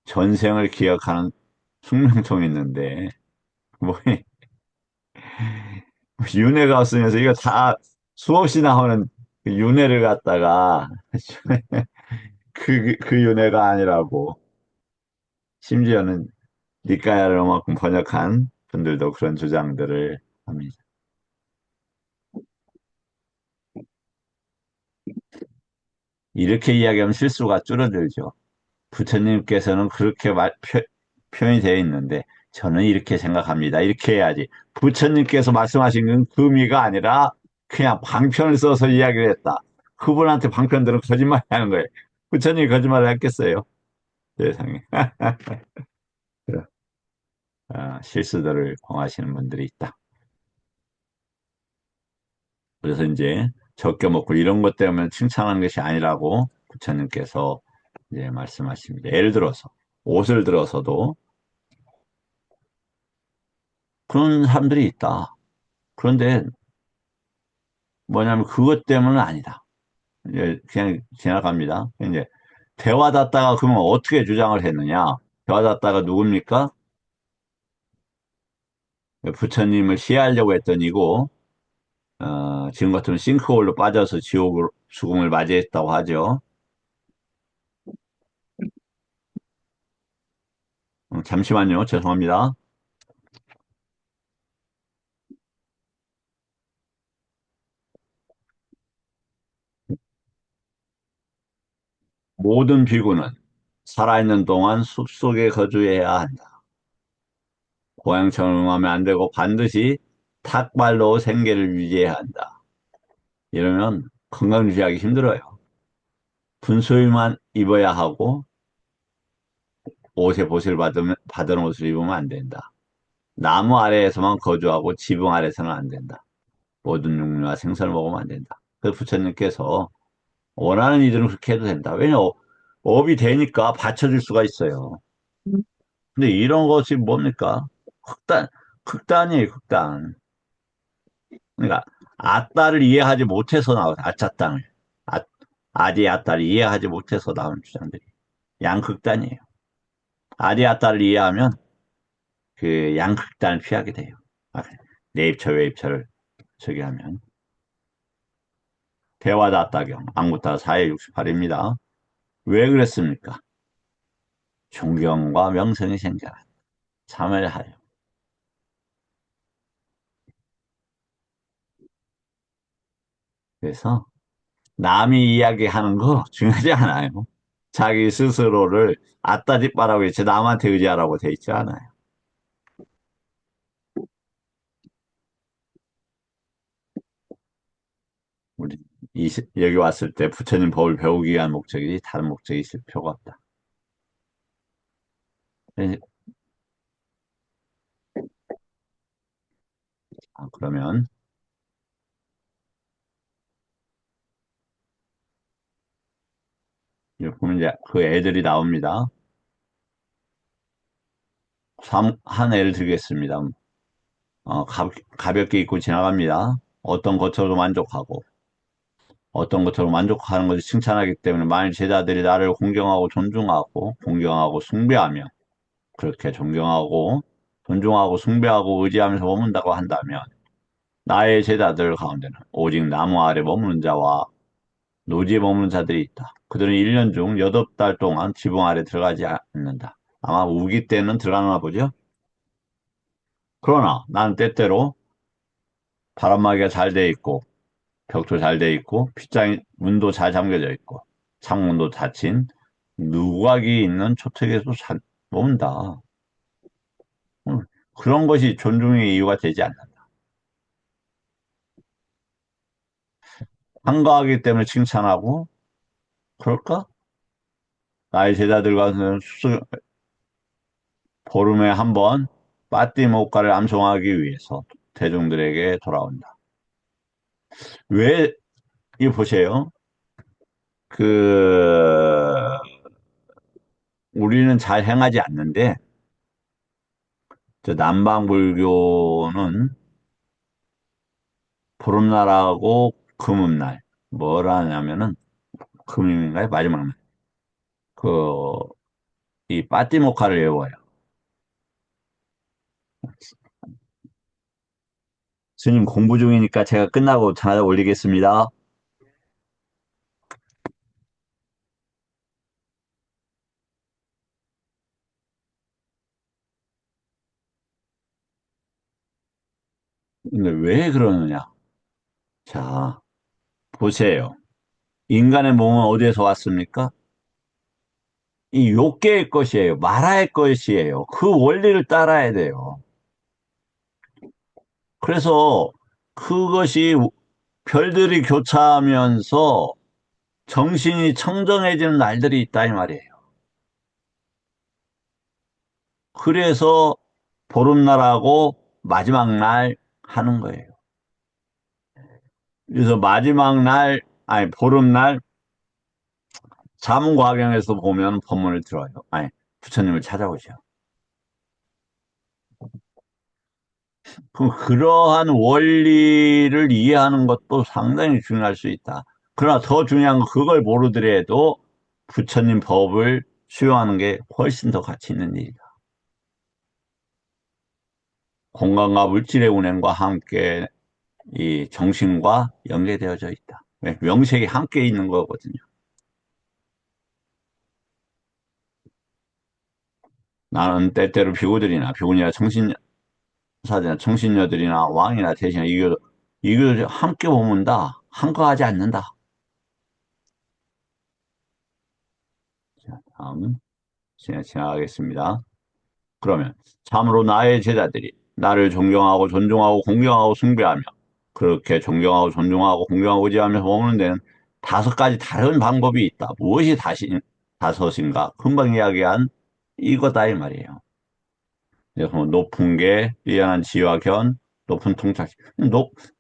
전생을 기억하는 숙명통이 있는데 뭐 윤회가 없으면서 이거 다 수없이 나오는 그 윤회를 갖다가 그 윤회가 아니라고 심지어는 니까야를 그만큼 번역한 분들도 그런 주장들을 합니다. 이렇게 이야기하면 실수가 줄어들죠. 부처님께서는 그렇게 표현이 되어 있는데 저는 이렇게 생각합니다. 이렇게 해야지. 부처님께서 말씀하신 건 금의가 아니라 그냥 방편을 써서 이야기를 했다. 그분한테 방편들은 거짓말 하는 거예요. 부처님이 거짓말을 했겠어요. 세상에. 실수들을 범하시는 분들이 있다. 그래서 이제 적게 먹고 이런 것 때문에 칭찬하는 것이 아니라고 부처님께서 이제 말씀하십니다. 예를 들어서 옷을 들어서도 그런 사람들이 있다. 그런데 뭐냐면 그것 때문은 아니다. 이제 그냥 지나갑니다. 이제 대화다다가 그러면 어떻게 주장을 했느냐? 대화다다가 누굽니까? 부처님을 시해하려고 했더니고 지금 같으면 싱크홀로 빠져서 지옥을 죽음을 맞이했다고 하죠. 잠시만요. 죄송합니다. 모든 비구는 살아있는 동안 숲속에 거주해야 한다. 고향처럼 응하면 안 되고 반드시 탁발로 생계를 유지해야 한다. 이러면 건강 유지하기 힘들어요. 분수만 입어야 하고 옷에 보시를 받은 옷을 입으면 안 된다. 나무 아래에서만 거주하고 지붕 아래서는 안 된다. 모든 육류와 생선을 먹으면 안 된다. 그래서 부처님께서 원하는 이들은 그렇게 해도 된다. 왜냐, 업이 되니까 받쳐줄 수가 있어요. 근데 이런 것이 뭡니까? 극단, 극단이에요, 극단. 그러니까, 아따를 이해하지 못해서 나온, 아차땅을. 아, 아디 아따를 이해하지 못해서 나온 주장들이. 양극단이에요. 아디 아따를 이해하면 그 양극단을 피하게 돼요. 아, 내입처, 외입처를 저기 하면. 대화다따경, 안구따 468입니다. 왜 그랬습니까? 존경과 명성이 생겨나. 참을 하여. 그래서 남이 이야기하는 거 중요하지 않아요. 자기 스스로를 아따 뒷바라고 했지 남한테 의지하라고 돼 있지 않아요. 우리 여기 왔을 때 부처님 법을 배우기 위한 목적이 다른 목적이 있을 필요가 없다. 그러면 이제 보면 이제 그 애들이 나옵니다. 한 애를 드리겠습니다. 가볍게 입고 지나갑니다. 어떤 것으로도 만족하고 어떤 것으로 만족하는 것을 칭찬하기 때문에 만일 제자들이 나를 공경하고 숭배하며 그렇게 존경하고 존중하고 숭배하고 의지하면서 머문다고 한다면 나의 제자들 가운데는 오직 나무 아래 머무는 자와 노지에 머무는 자들이 있다. 그들은 1년 중 8달 동안 지붕 아래 들어가지 않는다. 아마 우기 때는 들어가나 보죠. 그러나 나는 때때로 바람막이가 잘 돼 있고 벽도 잘 돼 있고 빗장이 문도 잘 잠겨져 있고 창문도 닫힌 누각이 있는 초택에도 잘 머문다. 그런 것이 존중의 이유가 되지 않는다. 한가하기 때문에 칭찬하고 그럴까? 나의 제자들과는 보름에 한 번 빠띠 목가를 암송하기 위해서 대중들에게 돌아온다. 왜, 이 보세요. 그, 우리는 잘 행하지 않는데, 저 남방불교는 보름날하고 금음날, 뭐라 하냐면은, 금음인가요? 마지막 날. 그, 이 빠띠모카를 외워요. 스님 공부 중이니까 제가 끝나고 전화 올리겠습니다. 근데 왜 그러느냐? 자, 보세요. 인간의 몸은 어디에서 왔습니까? 이 욕계의 것이에요. 마라의 것이에요. 그 원리를 따라야 돼요. 그래서 그것이 별들이 교차하면서 정신이 청정해지는 날들이 있다 이 말이에요. 그래서 보름날하고 마지막 날 하는 거예요. 그래서 마지막 날, 아니 보름날 자문과경에서 보면 법문을 들어요. 아니 부처님을 찾아오죠. 그럼 그러한 원리를 이해하는 것도 상당히 중요할 수 있다. 그러나 더 중요한 건 그걸 모르더라도 부처님 법을 수용하는 게 훨씬 더 가치 있는 일이다. 공간과 물질의 운행과 함께 이 정신과 연계되어져 있다. 왜? 명색이 함께 있는 거거든요. 나는 때때로 비구들이나 비구니나 청신사들이나 청신녀들이나 왕이나 대신에 이거 함께 머문다. 한가하지 않는다. 다음 지나가겠습니다. 그러면 참으로 나의 제자들이 나를 존경하고 존중하고 공경하고 숭배하며 그렇게 존경하고 존중하고 공경하고 의지하며 머무는 데는 다섯 가지 다른 방법이 있다. 무엇이 다섯인가? 금방 이야기한 이거다 이 말이에요. 그래서 뭐 높은 게 뛰어난 지와 견, 높은 통찰.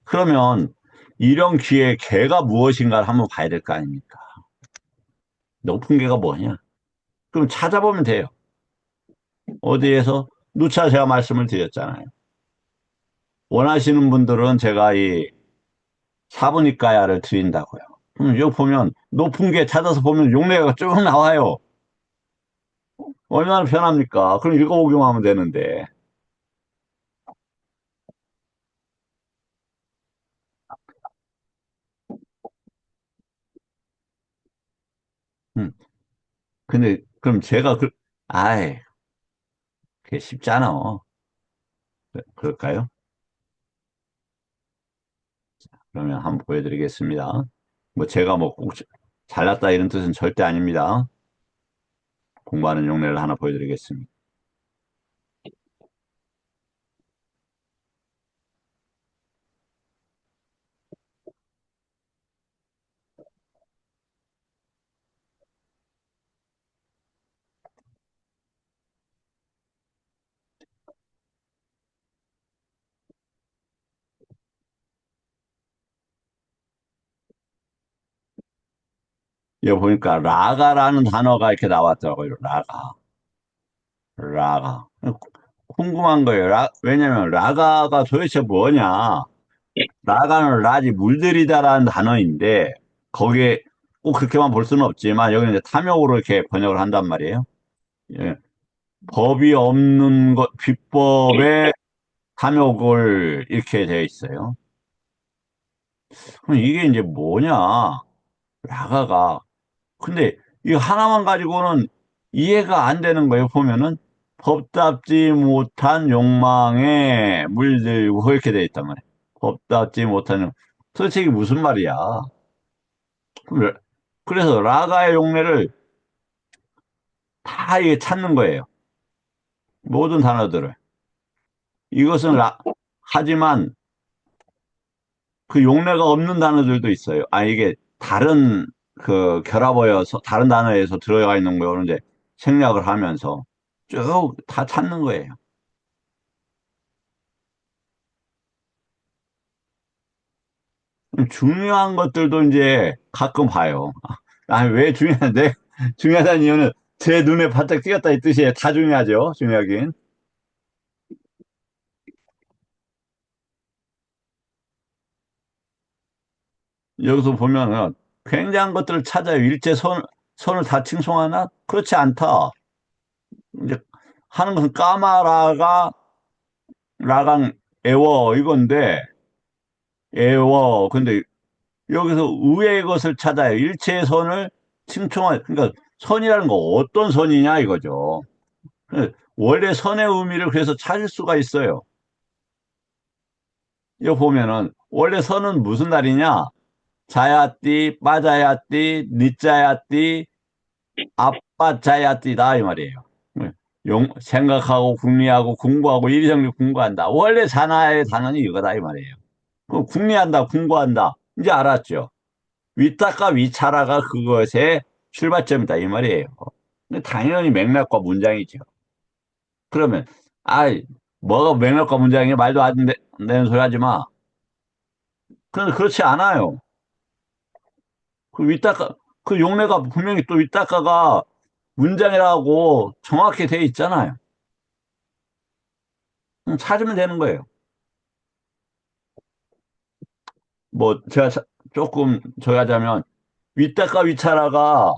그러면 이런 기의 개가 무엇인가를 한번 봐야 될 거 아닙니까? 높은 개가 뭐냐? 그럼 찾아보면 돼요. 어디에서? 누차 제가 말씀을 드렸잖아요. 원하시는 분들은 제가 이 사부니까야를 드린다고요. 그럼 여기 보면 높은 게 찾아서 보면 용례가 쭉 나와요. 얼마나 편합니까? 그럼 읽어보기만 하면 되는데. 음. 근데 그럼 제가 아이, 그게 쉽잖아. 그럴까요? 그러면 한번 보여드리겠습니다. 뭐 제가 뭐 꼭 잘났다 이런 뜻은 절대 아닙니다. 공부하는 용례를 하나 보여드리겠습니다. 여기 보니까 라가라는 단어가 이렇게 나왔더라고요. 라가. 라가. 궁금한 거예요. 왜냐면 라가가 도대체 뭐냐? 라가는 라지 물들이다라는 단어인데 거기에 꼭 그렇게만 볼 수는 없지만 여기는 이제 탐욕으로 이렇게 번역을 한단 말이에요. 예. 법이 없는 것, 비법에 탐욕을 이렇게 되어 있어요. 그럼 이게 이제 뭐냐? 라가가. 근데 이거 하나만 가지고는 이해가 안 되는 거예요. 보면은 법답지 못한 욕망에 물들고 이렇게 돼 있단 말이에요. 법답지 못한 도대체 이게 무슨 말이야? 그래- 그래서 라가의 용례를 다 이게 찾는 거예요. 모든 단어들을. 이것은 하지만 그 용례가 없는 단어들도 있어요. 아, 이게 다른 그 결합어여서 다른 단어에서 들어가 있는 거요. 이제 생략을 하면서 쭉 다 찾는 거예요. 중요한 것들도 이제 가끔 봐요. 아니, 왜 중요한데? 중요하다는 이유는 제 눈에 바짝 띄었다 이 뜻이에요. 다 중요하죠. 중요하긴. 여기서 보면은 굉장한 것들을 찾아요. 손을 다 칭송하나? 그렇지 않다. 이제 하는 것은 까마라가 라강 애워 이건데 애워 근데 여기서 의의 것을 찾아요. 일체의 선을 칭송할 그러니까 선이라는 거 어떤 선이냐 이거죠. 원래 선의 의미를 그래서 찾을 수가 있어요. 이거 보면은 원래 선은 무슨 말이냐? 자야띠, 빠자야띠, 니자야띠, 아빠자야띠다 이 말이에요. 생각하고 궁리하고 공부하고 이리저리 공부한다. 원래 산하의 단어는 이거다 이 말이에요. 그 궁리한다, 공부한다. 이제 알았죠. 위탁과 위차라가 그것의 출발점이다 이 말이에요. 근데 당연히 맥락과 문장이죠. 그러면 아이 뭐가 맥락과 문장이야 말도 안 되는 소리 하지 마. 그런데 그렇지 않아요. 그 윗닦아 그 용례가 분명히 또 윗닦아가 문장이라고 정확히 돼 있잖아요. 찾으면 되는 거예요. 뭐 제가 조금 저기 하자면 윗닦아 위차라가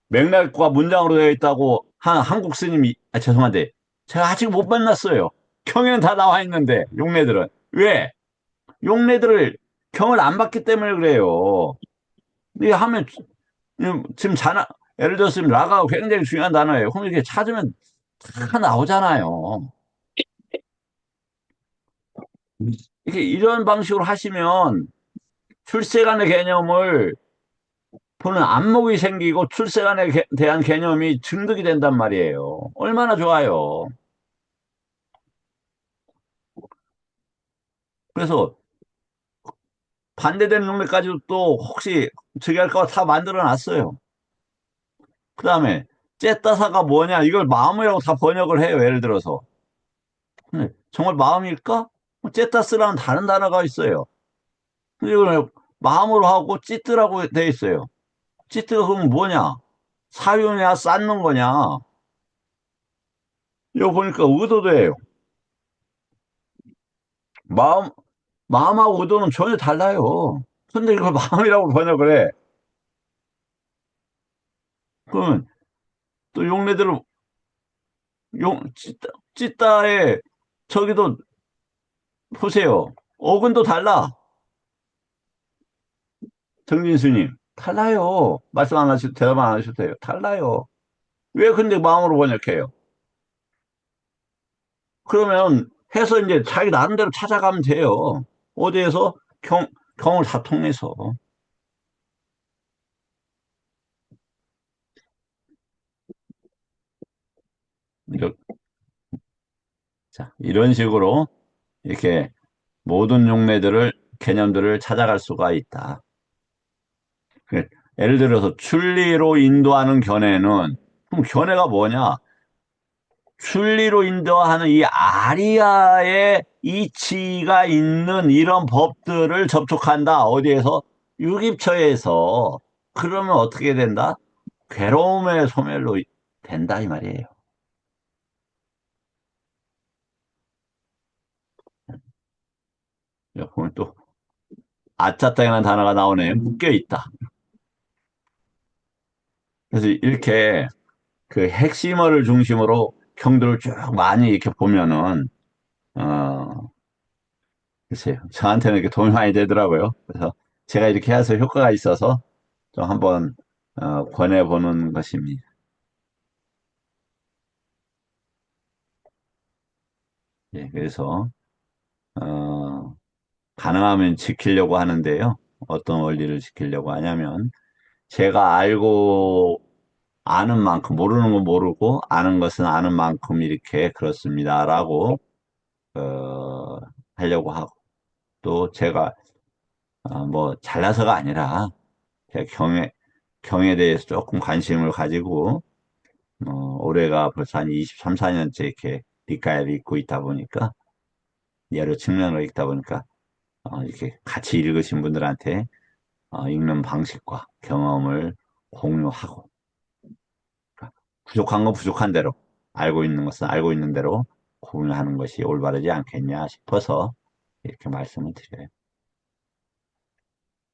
맥락과 문장으로 되어 있다고 한 한국 스님이 죄송한데 제가 아직 못 만났어요. 경에는 다 나와 있는데 용례들은 왜 용례들을 경을 안 받기 때문에 그래요. 이 하면 지금 예를 들었으면 라가 굉장히 중요한 단어예요. 그럼 이렇게 찾으면 다 나오잖아요. 이렇게 이런 방식으로 하시면 출세간의 개념을 보는 안목이 생기고 출세간에 대한 개념이 증득이 된단 말이에요. 얼마나 좋아요. 그래서 반대되는 용례까지도 또 혹시 저기 할까 다 만들어 놨어요. 그 다음에 째따사가 뭐냐 이걸 마음이라고 다 번역을 해요. 예를 들어서 근데 정말 마음일까? 째따스라는 다른 단어가 있어요. 근데 이걸 마음으로 하고 찌뜨라고 돼 있어요. 찌뜨가 그러면 뭐냐? 사유냐 쌓는 거냐? 이거 보니까 의도돼요. 마음 마음하고 의도는 전혀 달라요. 근데 이걸 마음이라고 번역을 해. 그러면 또 용례들은 찌따에 저기도 보세요. 어근도 달라. 정진수님. 달라요. 말씀 안 하셔도, 대답 안 하셔도 돼요. 달라요. 왜 근데 마음으로 번역해요? 그러면 해서 이제 자기 나름대로 찾아가면 돼요. 어디에서? 경을 다 통해서. 이렇- 자, 이런 식으로 이렇게 모든 개념들을 찾아갈 수가 있다. 그, 예를 들어서 출리로 인도하는 견해는, 그럼 견해가 뭐냐? 순리로 인도하는 이 아리아의 이치가 있는 이런 법들을 접촉한다. 어디에서? 유깁처에서. 그러면 어떻게 된다? 괴로움의 소멸로 된다 이 말이에요. 여기 보면 또 아짜땅이라는 단어가 나오네요. 묶여 있다. 그래서 이렇게 그 핵심어를 중심으로 형들을 쭉 많이 이렇게 보면은 어 글쎄요. 저한테는 이렇게 도움이 많이 되더라고요. 그래서 제가 이렇게 해서 효과가 있어서 좀 한번 권해보는 것입니다. 예, 그래서 어, 가능하면 지키려고 하는데요. 어떤 원리를 지키려고 하냐면 제가 알고 아는 만큼 모르는 건 모르고 아는 것은 아는 만큼 이렇게 그렇습니다라고 어, 하려고 하고 또 제가 뭐 잘나서가 아니라 제가 경에 대해서 조금 관심을 가지고 올해가 벌써 한 23, 4년째 이렇게 리카를 읽고 있다 보니까 여러 측면으로 읽다 보니까 이렇게 같이 읽으신 분들한테 읽는 방식과 경험을 공유하고, 부족한 건 부족한 대로, 알고 있는 것은 알고 있는 대로 공유하는 것이 올바르지 않겠냐 싶어서 이렇게 말씀을 드려요.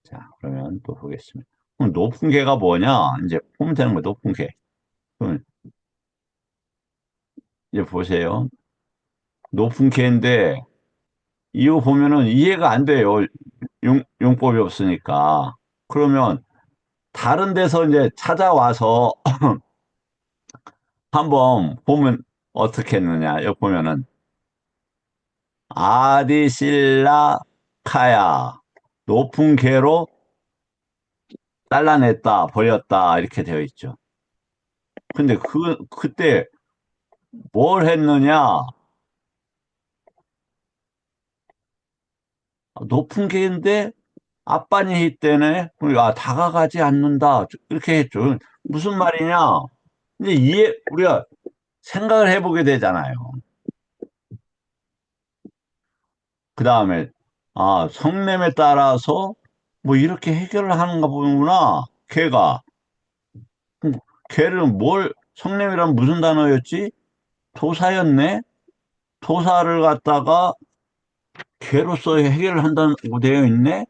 자, 그러면 또 보겠습니다. 그럼 높은 개가 뭐냐? 이제 보면 되는 거예요, 높은 개. 그럼 이제 보세요. 높은 개인데, 이거 보면은 이해가 안 돼요. 용법이 없으니까. 그러면 다른 데서 이제 찾아와서 한번 보면 어떻게 했느냐. 여기 보면은 아디실라 카야 높은 개로 잘라냈다, 버렸다 이렇게 되어 있죠. 근데 그때 뭘 했느냐? 높은 개인데 앞반이 때문에 다가가지 않는다 이렇게 했죠. 무슨 말이냐? 이제 우리가 생각을 해보게 되잖아요. 그 다음에, 성냄에 따라서 뭐 이렇게 해결을 하는가 보구나. 걔가. 걔를 성냄이란 무슨 단어였지? 도사였네? 도사를 갖다가 걔로서 해결을 한다고 되어 있네?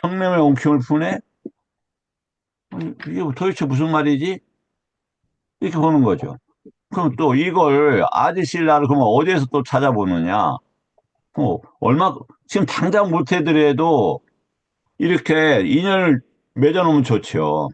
성냄의 엉킴을 푸네? 이게 도대체 무슨 말이지? 이렇게 보는 거죠. 그럼 또 이걸 아디실라를 그러면 어디에서 또 찾아보느냐? 얼마, 지금 당장 못해더라도 이렇게 인연을 맺어놓으면 좋죠.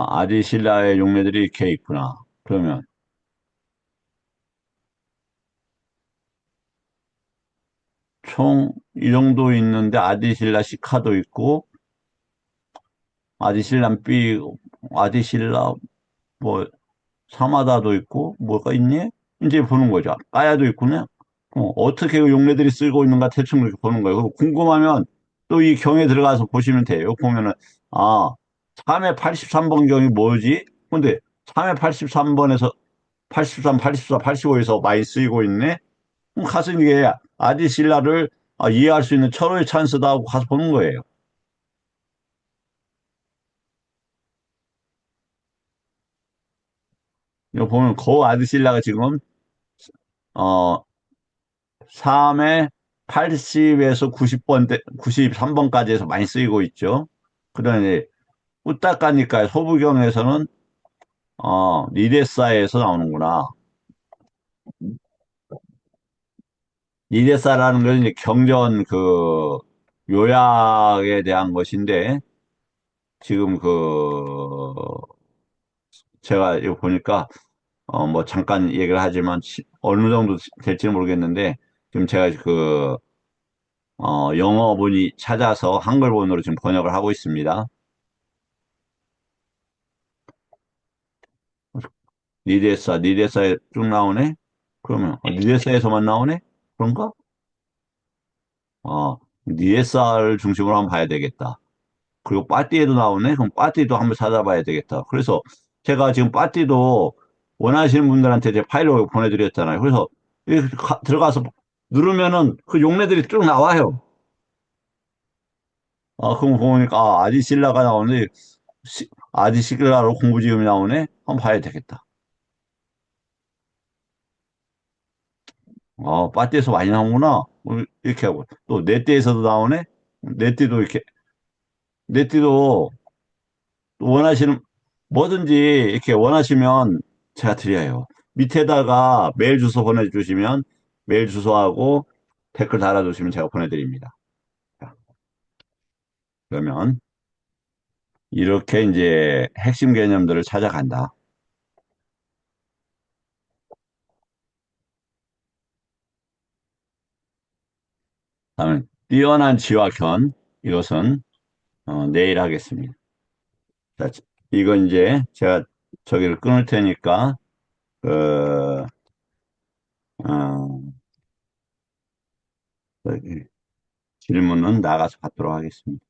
아디실라의 용매들이 이렇게 있구나. 그러면 총 이 정도 있는데 아디실라 시카도 있고 아디실라 B, 아디실라 뭐 사마다도 있고 뭐가 있니? 이제 보는 거죠. 까야도 있구나. 어떻게 그 용매들이 쓰고 있는가 대충 이렇게 보는 거예요. 그리고 궁금하면 또 이 경에 들어가서 보시면 돼요. 보면은 아 3회 83번 경이 뭐지? 근데 3회 83번에서 83, 84, 85에서 많이 쓰이고 있네. 그럼 가서 이게 아디실라를 이해할 수 있는 철호의 찬스다 하고 가서 보는 거예요. 이거 보면 그 아디실라가 지금 어 3회 80에서 90번, 93번까지 해서 많이 쓰이고 있죠. 그러니 우따까니까 소부경에서는 리레사에서 나오는구나. 리레사라는 건 이제 경전 요약에 대한 것인데 지금 제가 이거 보니까 뭐 잠깐 얘기를 하지만 어느 정도 될지는 모르겠는데 지금 제가 영어본이 찾아서 한글본으로 지금 번역을 하고 있습니다. 리데사에 쭉 나오네? 그러면 리데사에서만 나오네? 그런가? 리데사를 중심으로 한번 봐야 되겠다. 그리고 빠띠에도 나오네? 그럼 빠띠도 한번 찾아봐야 되겠다. 그래서 제가 지금 빠띠도 원하시는 분들한테 제 파일을 보내드렸잖아요. 그래서 이렇게 들어가서 누르면은 그 용례들이 쭉 나와요. 그럼 보니까 아디실라가 나오는데 아디실라로 공부지음이 나오네? 한번 봐야 되겠다. 빠띠에서 많이 나오구나. 이렇게 하고 또 넷띠에서도 나오네? 넷띠도 이렇게 넷띠도 원하시는 뭐든지 이렇게 원하시면 제가 드려요. 밑에다가 메일 주소 보내주시면 메일 주소하고 댓글 달아주시면 제가 보내드립니다. 자, 그러면 이렇게 이제 핵심 개념들을 찾아간다. 다음에 뛰어난 지와 견 이것은 내일 하겠습니다. 자, 이건 이제 제가 저기를 끊을 테니까, 그, 어, 저기 질문은 나가서 받도록 하겠습니다.